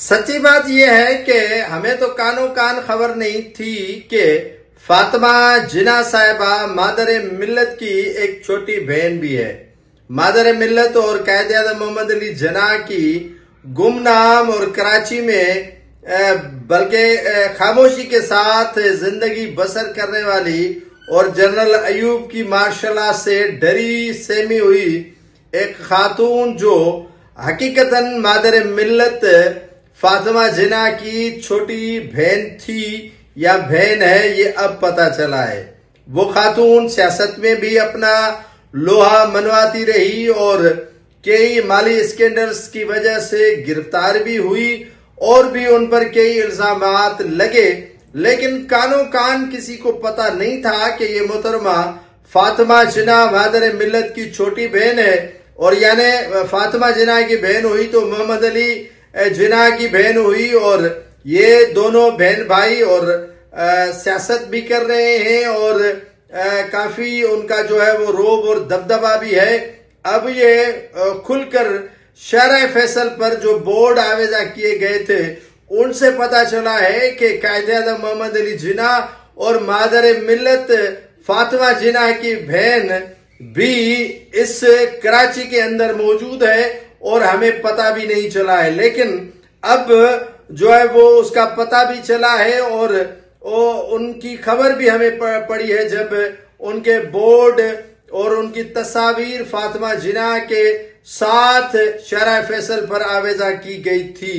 سچی بات یہ ہے کہ ہمیں تو کانوں کان خبر نہیں تھی کہ فاطمہ جناح صاحبہ مادر ملت کی ایک چھوٹی بہن بھی ہے۔ مادر ملت اور قائد اعظم محمد علی جناح کی گمنام اور کراچی میں بلکہ خاموشی کے ساتھ زندگی بسر کرنے والی اور جنرل ایوب کی ماشاء اللہ سے ڈری سہمی ہوئی ایک خاتون جو حقیقتاً مادر ملت فاطمہ جناح کی چھوٹی بہن تھی یا بہن ہے، یہ اب پتہ چلا ہے۔ وہ خاتون سیاست میں بھی اپنا لوہا منواتی رہی اور کئی مالی اسکینڈلز کی وجہ سے گرفتار بھی ہوئی اور بھی ان پر کئی الزامات لگے، لیکن کانوں کان کسی کو پتہ نہیں تھا کہ یہ محترمہ فاطمہ جناح مادر ملت کی چھوٹی بہن ہے، اور یعنی فاطمہ جناح کی بہن ہوئی تو محمد علی جناح کی بہن ہوئی، اور یہ دونوں بہن بھائی اور سیاست بھی کر رہے ہیں اور کافی ان کا جو ہے وہ روب اور دبدبہ بھی ہے۔ اب یہ کھل کر شارع فیصل پر جو بورڈ آویزہ کیے گئے تھے ان سے پتہ چلا ہے کہ قائد اعظم محمد علی جناح اور مادر ملت فاطمہ جناح کی بہن بھی اس کراچی کے اندر موجود ہے اور ہمیں پتہ بھی نہیں چلا ہے، لیکن اب جو ہے وہ اس کا پتہ بھی چلا ہے اور ان کی خبر بھی ہمیں پڑی ہے جب ان کے بورڈ اور ان کی تصاویر فاطمہ جناح کے ساتھ شارع فیصل پر آویزہ کی گئی تھی۔